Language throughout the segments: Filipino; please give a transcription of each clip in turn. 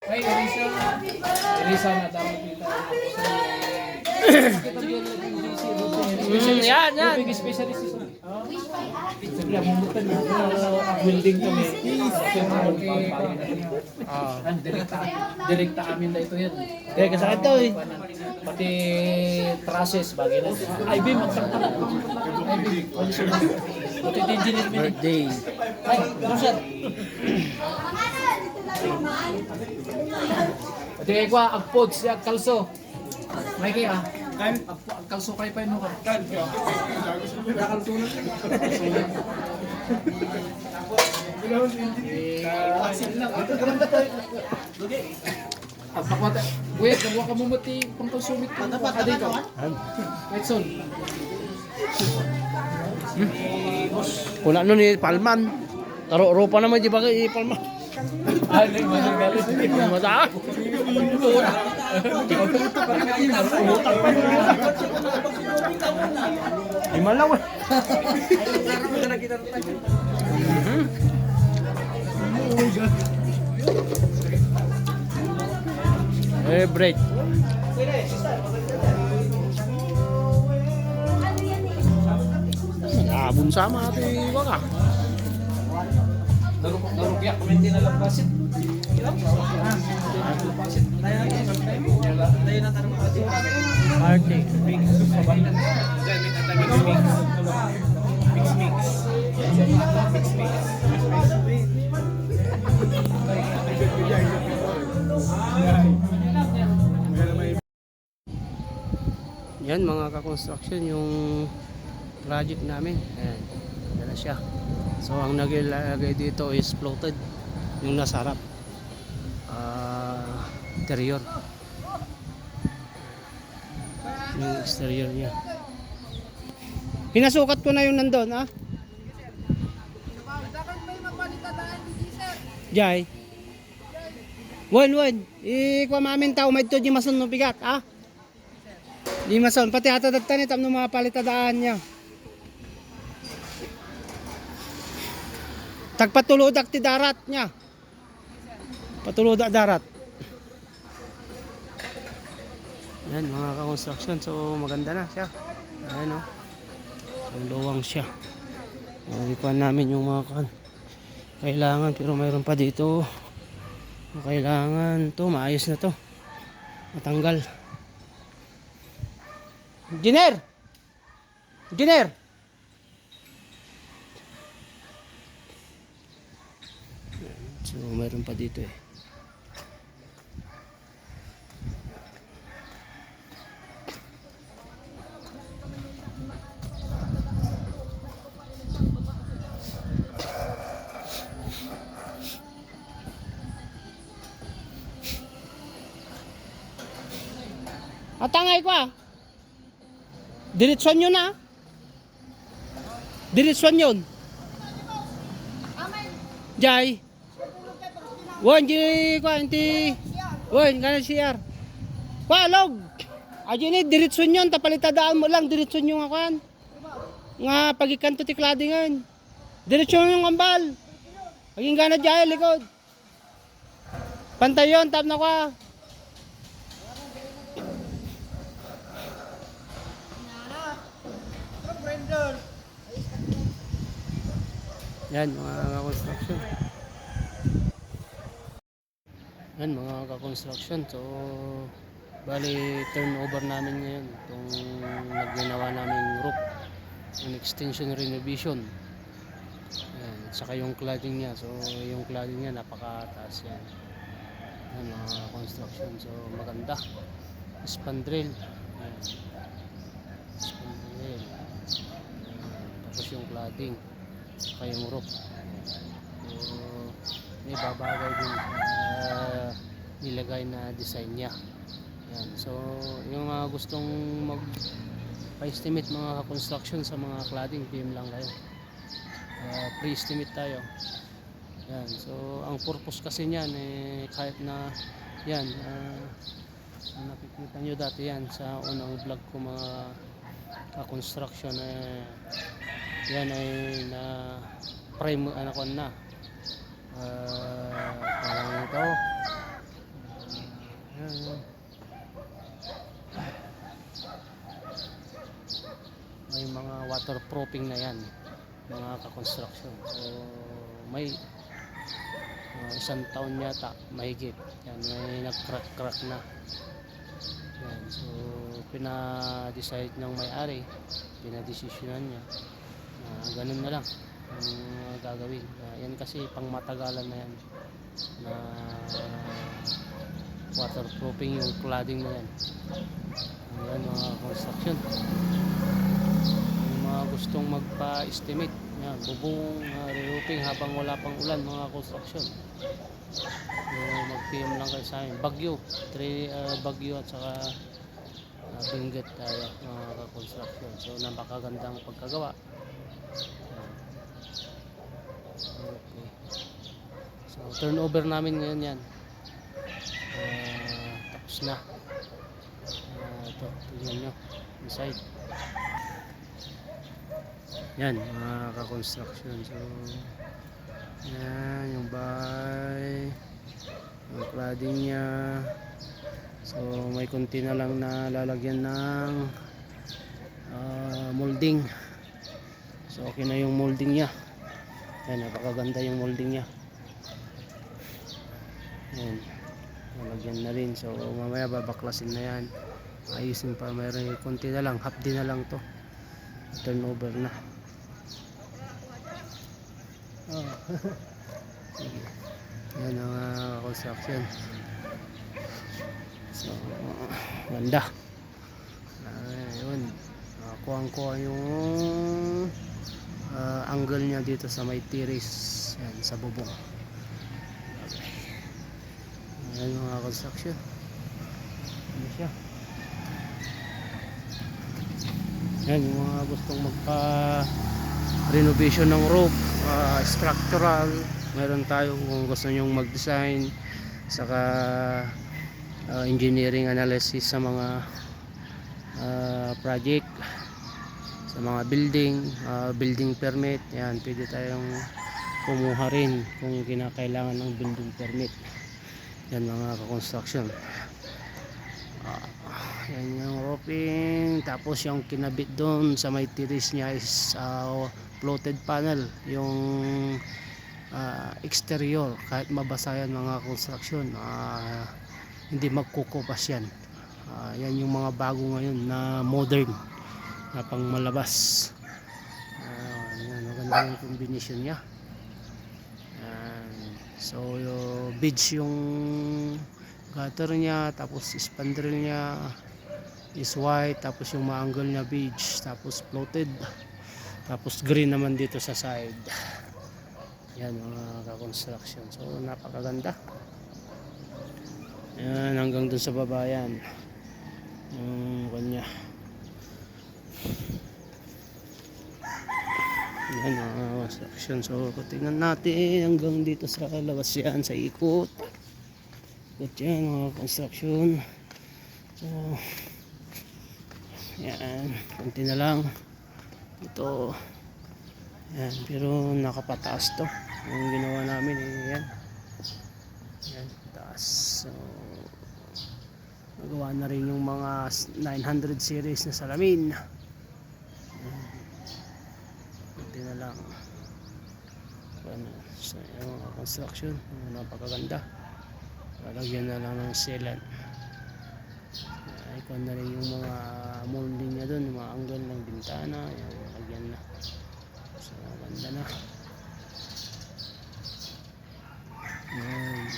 Ay, Erisa. Erisa na dapat kita ako sa Yan, yan. Big specialist is sige, mumutan na building kami. Direkta amin na ito yan. Kaya kasakit daw eh. Pati trusses bagay na. Ay, Bim, magtaktak. Ay, Bim. Pati engineer mo. Birthday. Ay, Rosan. Pati kay kwa, agpod siya kalso. May kaya, ang kalso kayo pa yun ka. Pagpapata, wait, nagawa ka mo mati pang konsumit ko. Patapata ka? Wait, son. Kuna nun ni Palman. Taro pa naman di ba kay Palman? Ay, magaling. Mata. Himalaw. Break. Abun sama ati waka. Narugya, kuminti na lang basit. Party. Yan mga ka-construction yung project namin. Ayan, yan na siya. So ang nagilagay dito is floated yung nasa harap. Interior. Yung exterior niya. Pinasukat ko na yung nandun, ha? Jai. Wan. Ikuha mamin tao may to di masun no bigat, ha? Di masun pati hatadagtan itam no mga palitadaan niya. Tagpatulodak ti darat niya. Patulodak darat. Yan mga ka-construction. So maganda na siya. Ayan o. So luwang siya. Ikuan namin yung mga kailangan. Pero mayroon pa dito. Kailangan to. Maayos na to. Matanggal. Engineer! So mayroon pa dito eh. Atangay ko ah. Diretson yun ah. Diretson yun. Jai. Wan di ko anti. Wan kana siar. Palog. Aji ni diretson yun tapalitadaan mo lang diretson yung akan. Nga pagikanto ti kladingan. Diretson yung kambal. Paging gana jay likod. Pantay yun tap na ko. Yan mga construction. Yan mga ka-construction. So bali turnover namin ngayon itong nagginawa naming roof, yung extension renovation. Yan, saka yung cladding niya. So yung cladding niya napakataas yan. Yan mga construction. So maganda. Spandrel. Yan. Spandrel. Tapos yung cladding saka yung roof. So may babagay din nilagay na design niya. Yan. So yung mga gustong mag-estimate mga construction sa mga cladding, PM lang kayo. Pre-estimate tayo. Yan. So ang purpose kasi niyan kahit na yan nakikita nyo dati yan sa unang vlog ko mga construction yan ay na prime parang ito waterproofing na yan mga ka-construction. So may isang taon yata mahigit yan, may nag-crack na yan. So pina-decide ng may-ari, pinadesisyonan niya ganun na lang ang gagawin. Yan kasi pang matagalan na yan na waterproofing yung cladding na yan. Ayan mga construction, yung mga gustong magpa-estimate yan, bubong reroofing habang wala pang ulan mga construction, so mag-PM lang kayo sa amin. Bagyo at saka Benguet tayo mga construction. So napakagandang pagkagawa. Okay. So turnover namin ngayon yan. Tapos na. Ito, tignan nyo inside. Yan mga ka-construction. So yan yung bahay, yung cladding nya. So may konti na lang na lalagyan ng molding. So okay na yung molding nya. Yan, napakaganda yung molding nya. Yan, lalagyan na rin. So mamaya babaklasin na yan, ayusin pa. Mayroon konti na lang, half day na lang to, turnover na. Sige. Yan ang construction. So ganda. Ayun, kuha yung angle niya dito sa may terrace yan, sa bubong. Ayan mga construction, ano siya. Yan yung mga gustong magpa renovation ng roof, structural, meron tayo. Kung gusto nyong mag-design saka engineering analysis sa mga project, sa mga building permit, yan, pwede tayong kumuha rin kung kinakailangan ng building permit. Yan mga ka-construction. Yan yung roofing. Tapos yung kinabit doon sa may terrace niya is floated panel, yung exterior. Kahit mabasa yan mga construction, hindi magkukupas yan. Yan yung mga bago ngayon na modern na pang malabas. Yan, maganda yung combination niya. So yung beige yung gutter niya, tapos spandrel niya is white, tapos yung ma-angle niya beige, tapos floated, tapos green naman dito sa side. Yan mga ka-construction. So napakaganda. Yan, hanggang dun sa baba yan yung kanya. Yan mga construction. So tingnan natin hanggang dito sa labas yan, sa ikot. Ikot yan mga construction. So yan, konti na lang ito. Yan, pero nakapataas to yung ginawa namin. Yan, yan, taas. So nagawa na rin yung mga 900 series na salamin. Konti na lang. So yung mga construction, napakaganda. Lalagyan na lang ng sealant. Ikaw na rin yung mga molding niya doon, yung mga angle ng bintana, yung lagyan na. So ganda na. Yan.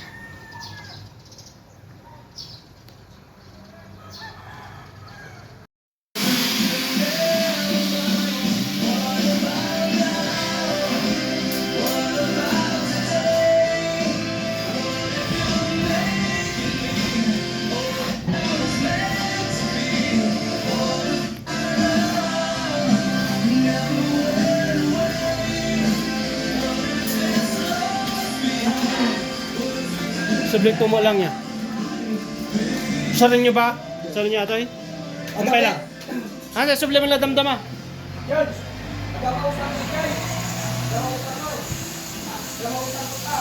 Sublikto mo lang niya. Sarin nyo ba? Sarin nyo atoy? Okay lang. Ano, subli mo lang damdama. George, nagkakausap ko kayo. Nagkakausap ko. Nagkakausap ko ka.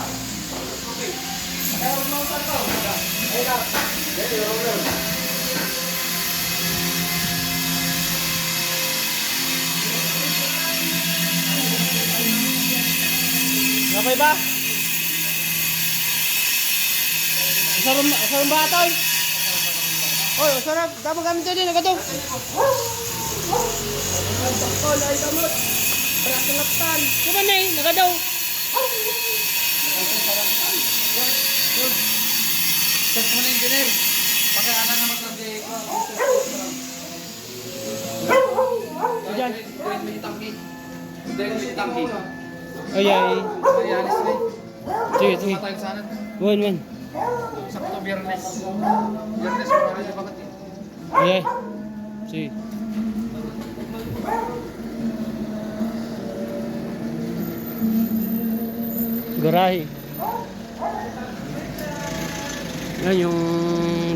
Okay. Nagkakausap ko. Ayun na. Ready, roller. Okay ba? Sarang ba ito? Oy, sarap. Dapat kami din. Nagadaw. Tangkol ay damot. Perakinaptan. Diba na eh? Nagadaw. Check mo na engineer. Pakiana naman lang kay Diyan. may tangki. May tangki. Ay, ay. Ayalis na. Sige, sige. Matay sana. Wan. Sakto Biyernes. Biyernes mo rin bakit? Ay, ay. Sige. Garahe. Yan yung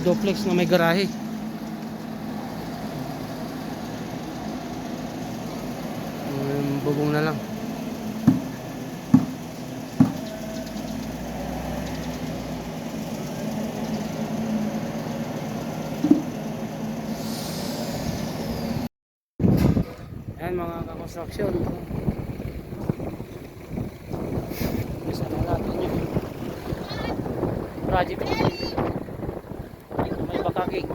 duplex na may garahe. Bubong na lang. Ayan mga ka-construction. Isa na natin yung project natin. Dito may bakaking.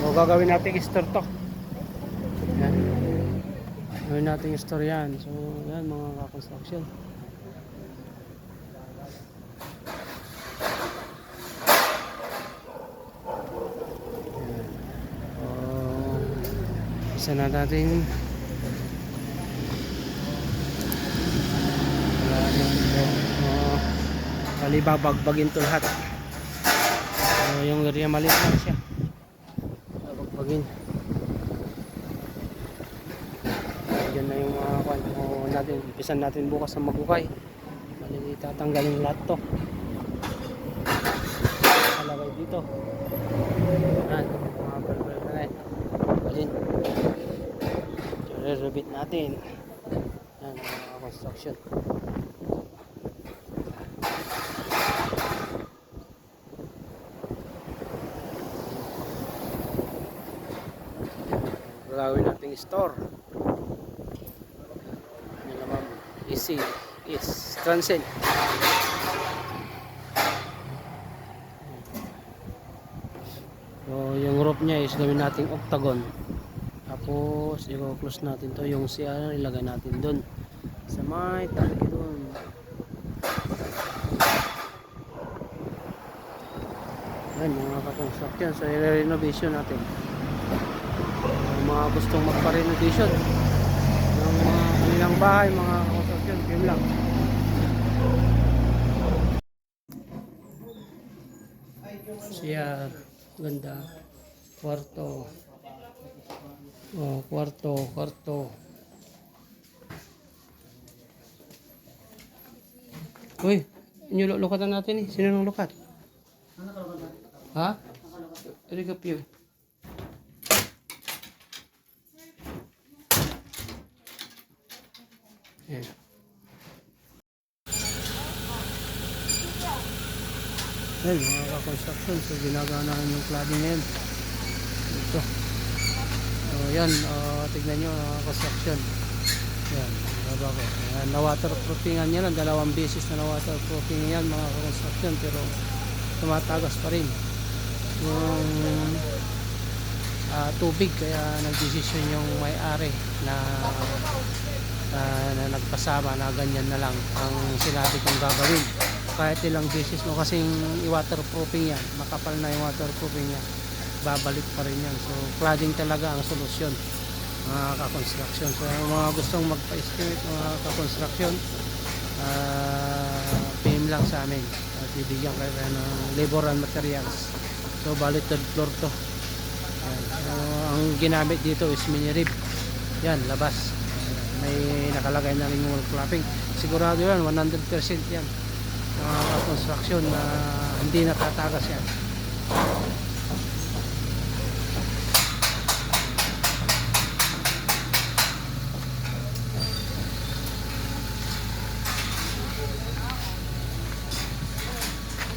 O gagawin natin store to. Yan. Gagawin natin store yan. So yan mga ka-construction. Isa na natin wala na ito kalibabagbagin to lahat. So, yung area maliit lang siya bagbagin. Diyan na yung mga natin. Umpisan natin bukas ang magukay. Bali tatanggalin lahat to. Kalagay dito. Yan mga balbal na rin. Balin. Re-rebit natin. Yan mga construction. Gagawin natin store. Yan naman easy is transcend. So yung roof niya is gawin nating octagon. Tapos i-close natin to, yung CR ilagay natin doon sa may tangke doon. Ayan mga ka-construction. So i-renovation natin. Mga gustong magpa-renovation ng mga kanilang bahay, mga construction, yun lang. CR ganda, kwarto. Oh, kwarto. Uy, inyo lukatan natin eh. Sino nang lukat? Ha? Erika Pio. Ayan. Ayan, mga ka-construction. So, ginagawa namin yung cladding ngayon. Ito. So, yan. Tignan nyo, construction. Yan. Baba ko. Na-waterproofing yan. Dalawang beses na na-waterproofing yan, mga ka-construction. Pero, tumatagas pa rin yung tubig. Kaya, nag-decision yung may-ari na nagpasama na ganyan na lang ang sinabi kong gagawin kahit ilang beses mo kasing i-waterproofing yan, makapal na yung waterproofing niya, babalik pa rin yan. So cladding talaga ang solusyon mga ka-construction. So mga gustong magpa-estimate mga ka-construction, PM lang sa amin at bibigyan kayo ng labor and materials. So bali third floor to. Yan. Ang ginamit dito is mini rib yan, labas. May nakalagay na rin yung clapping. Sigurado yan, 100% yan. Construction na hindi natatagas yan.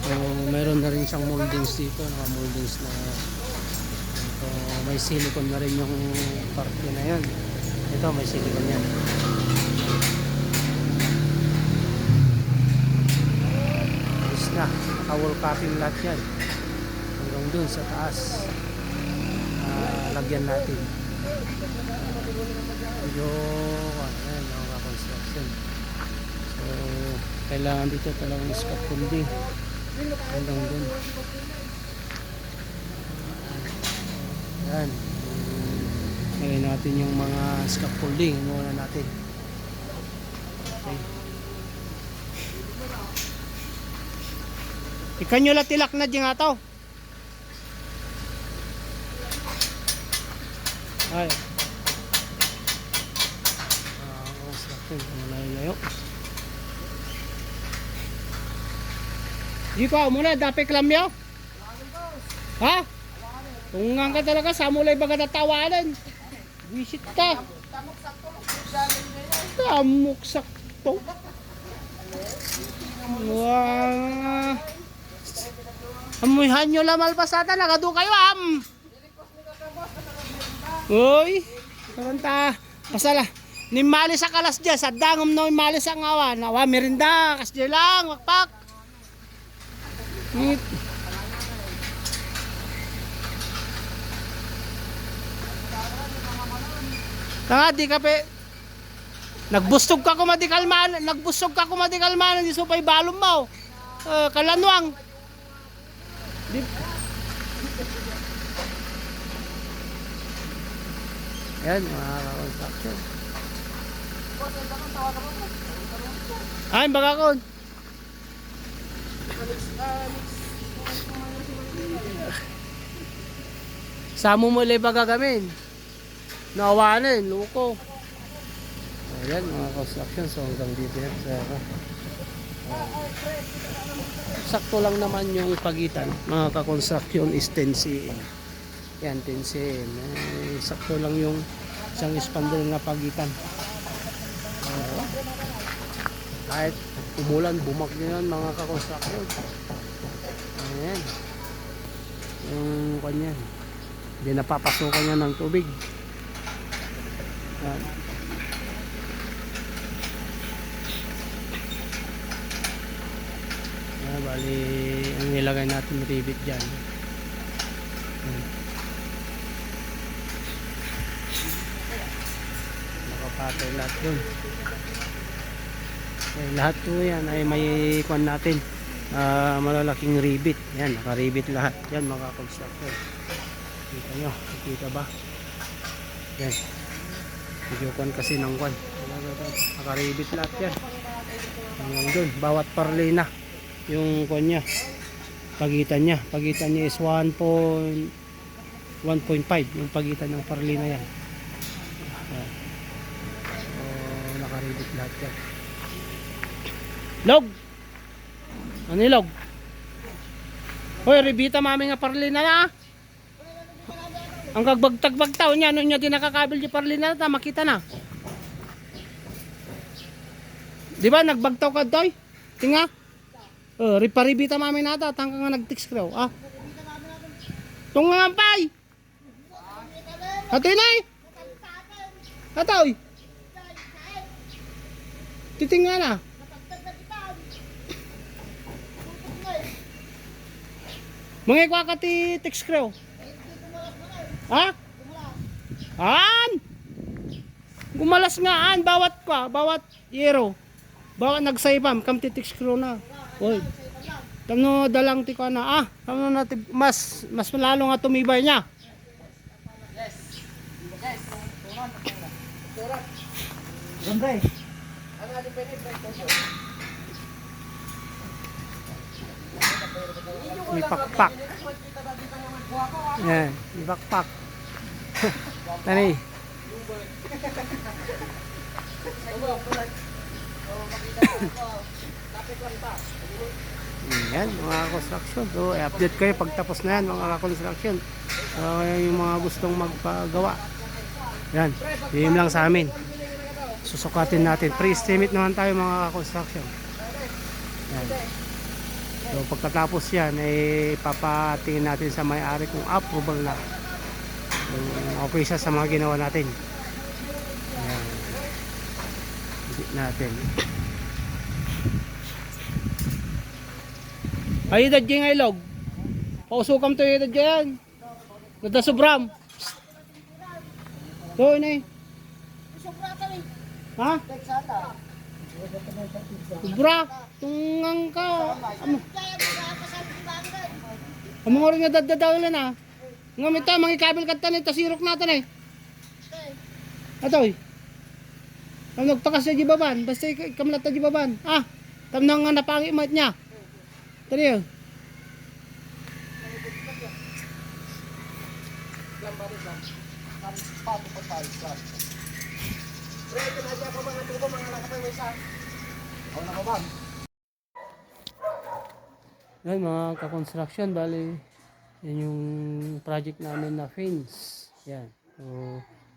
So, meron na rin siyang moldings dito. Naka-moldings na So may silicone na rin yung parte na yan. Ito may silicone yan. Tapos na, naka-wall capping lahat yan. Hanggang dun sa taas. Lagyan natin. Medyo ayan, mga construction. So kailangan dito talagang scaffolding hanggang dun. Yan. Ngayon natin yung mga scaffolding muna natin. Okay. Ikan nyo tilak na dyan nga to. Ay. Construction. Malayo-layo. Di pa muna. Dapat klamyo. Ha? Tungan ka talaga. Samulay baga natawanan. Visit ka. Tamok sakto. Wow. Amuihan nyo lang malpasada. Nagado kayo Uy. Karanta. Pasala. Nimali sa kalas dyan. Sa dangom na nimali sa ngawa. Nawa merinda. Kasdya lang. Wakpak. Ngit. Tanga di ka pe. Nagbustog ka kumadikalman. Nagbustog ka kumadikalman. Hindi supay balong mo. Kalanwang. Di. Yan mga construction. Ay baga kon. Samo mo lay baga gamin. Nawanan, loko. Ayan mga construction. So hanggang dito yan. Sakto lang naman yung pagitan. Mga ka-construction is 10 cm. Yan 10 cm. Sakto lang yung isang spandrel na pagitan. Kahit umulan, bumak nyo yan mga ka-construction. Ayan. Yung kanyan. Hindi napapasukan niya ng tubig. Yan. Bali, ang nilagay natin rivet dyan. Nakapatay lahat dun. Lahat to yan ay may kwan natin. Malalaking rivet. Yan, naka-rivet lahat. Yan mga construction. Kita nyo, kita ba? Yan. Medyo kwan kasi ng kwan. Naka-rivet lahat yan. Hanggang dun, bawat parlina. Yung kwan niya, pagitan niya is 1.5 yung pagitan ng parlina yan. So nakaribit lahat yan. Log! Ano yung log? Hoy, ribita mami nga parlina na. Ang kagbagtag-bagtaw niya, ano niya dinakakabil yung parlina na, makita na. Di ba nagbagtaw ka doy? Tinga? Riparibita mami nata, tangka nga nag-text ko. Tunga pay. Atoy nay. Atoy. Titinga na. Mga kwa ka ti text ko. Ha? An? Gumalas nga an bawat yero. Bawat nagsaybam kam ti text ko na. Oy. Tano dalang ti ko na tano na mas malalo nga tumibay niya. Yes. Yes. Turan. Gambay. Ang ali pwede break to. May pakpak. Yan, may pakpak. Tani. Yan mga construction. So i-update kayo pagtapos na yan mga construction. So yung mga gustong magpagawa, yan, yun lang sa amin. Susukatin natin. Pre-estimate naman tayo mga construction. Yan. So pagkatapos yan, papatingin natin sa may-ari kung approval na. Okay siya sa mga ginawa natin. Ayan. Hindi natin. Ay, idad yung ilog. Pausukam to idad yan. Nada sobram. To, ini. Ha? Sobra. Tungang ka. Amo nga rin nga dadadawalan ha. Nga mita, mga ikabil kata nito, sirok natin Atoy. Tam nagtakas sa jibaban, basta kamlat ta jibaban. Tam nang nga napangi mat niya. Tadi yun. Yan mga ka-construction, bali yan yung project namin na fence. Yan. So,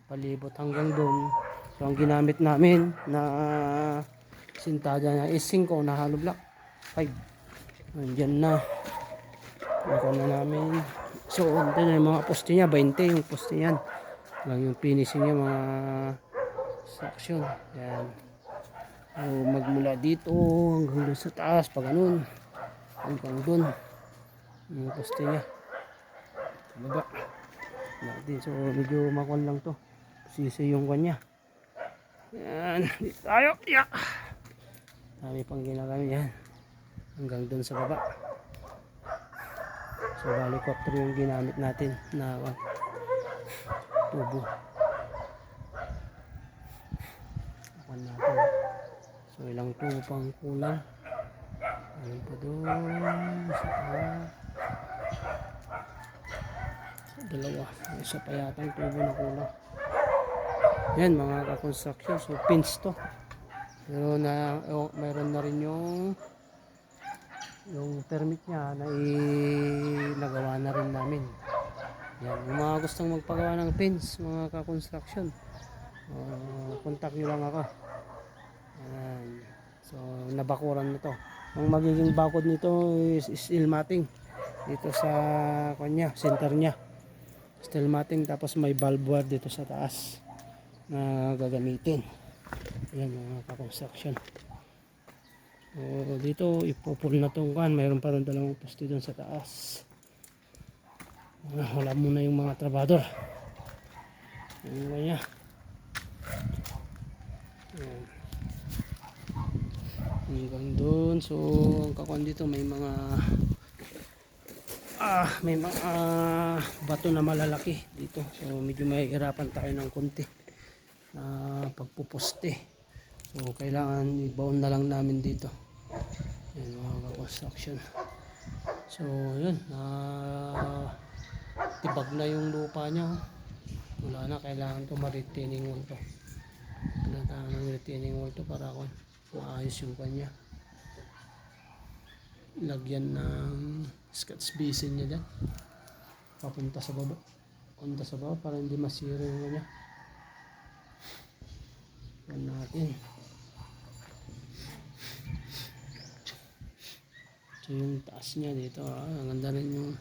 palibot hanggang doon. So, ang ginamit namin na sintada na is 5 na hollow block. 5. Andyan na. Ito na namin. So, ito na yung mga poste niya. 20 yung poste yan. Lang yung finishing niya mga section. Yan. So, magmula dito hanggang doon sa taas. Pag ganun. Hanggang doon. Yung poste niya. Baba. Natin. So, medyo makon lang to. Sisi yung kanya. Yan. Dito tayo. Yeah. Dami pang ginagamit yan. Hanggang doon sa baba. So, helicopter yung ginamit natin na tubo. Apan natin. So, ilang tubo pang kulang. Ayun pa doon. Dalawa. Isa pa yata yung tubo na kulang. Yan mga ka-construction. So, pins to. Pero mayroon na rin yung permit niya na nagawa na rin namin. Yan. Yung mga gustong magpagawa ng pins, mga ka-construction, contact nyo lang ako. Yan. So, nabakuran na to. Ang magiging bakod nito is steel matting. Dito sa kanya, center niya. Steel matting, tapos may valve wire dito sa taas na gagamitin. Yan mga ka-construction. So, dito ipupul na itong kan. Mayroon pa rin dalawang poste doon sa taas. Wala muna yung mga trabador. Yung kanya. Hanggang doon. So ang kakuan dito may mga bato na malalaki dito. So medyo mahihirapan tayo ng konti na pagpuposte. So kailangan i-bound na lang namin dito. Yan mga construction. So yun, tibag na yung lupa niya. Wala na, kailangan to ma-retaining wall to. Kailangan ng retaining wall to para maayos yung kanya. Lagyan ng scotch basin niya dyan. Papunta sa baba. Punta sa baba para hindi masira yung kanya. Yan natin. So yung taas niya dito, ang ganda rin yung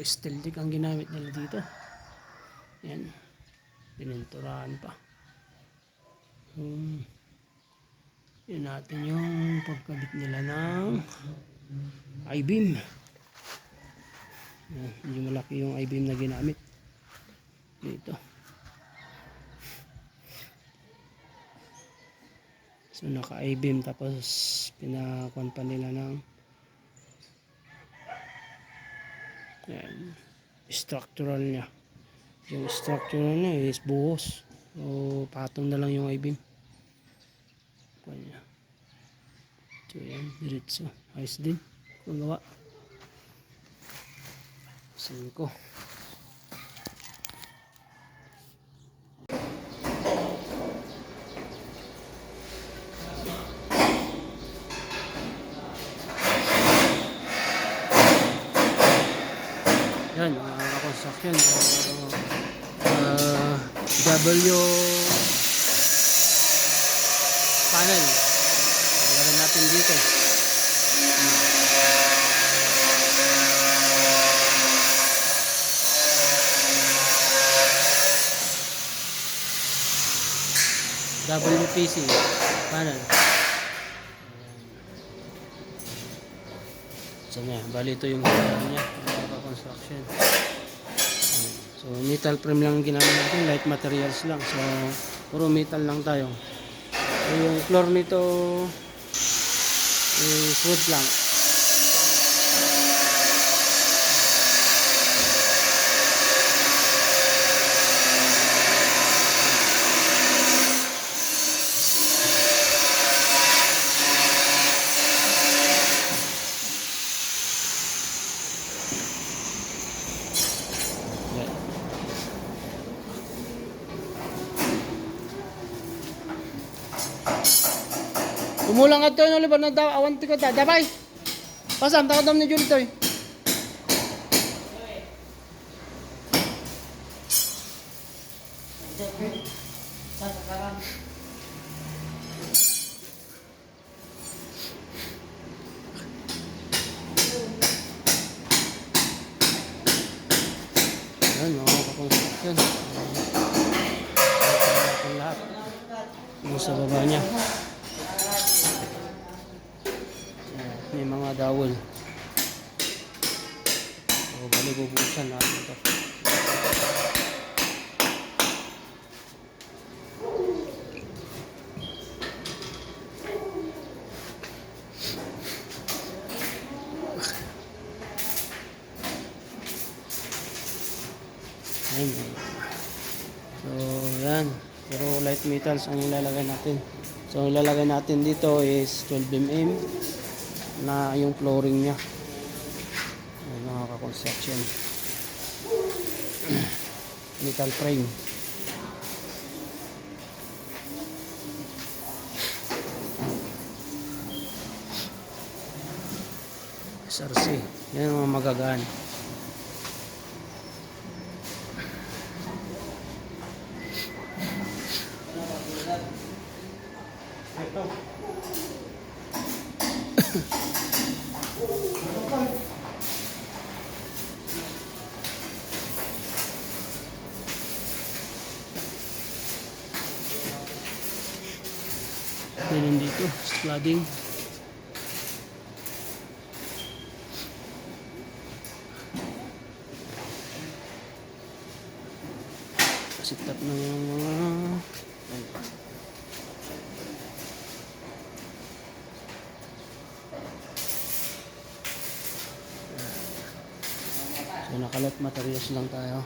steel deck ang ginamit nila dito. Yan. Pininturahan pa. Yun natin yung pagkabit nila ng I-beam. Yan, medyo malaki yung I-beam na ginamit dito. So naka I-beam tapos pinakuan pa nila ng yan, structural niya. Yung structural niya is buhos. So patong na lang yung I-beam. Kanya. So yan, diretso. Ayos din. Magawa. 5. Yan, mga construction. W panel. Lagyan natin dito. WPC panel. So na, bali ito yung niya, construction. So metal frame lang ang ginamit natin, light materials lang. So puro metal lang tayo. So yung floor nito is wood plank. Umulang ato yung libar na awan ti ko ta. Dabay! Pasam, takot ni Julie to eh. Yan, mga kakonstruksyon. Lahat. Yung sa baba niya. May mga dawol. So, bali bubuksan natin ito. Ayan. So, yan. Pero light metals ang ilalagay natin. So, ang ilalagay natin dito is 12mm na yung flooring niya. Ayan, mga ka-construction. Metal frame. SRC. Yan ang mga magagaan. Yan dito, cladding. Sitat ng mga so nakalat materials lang tayo.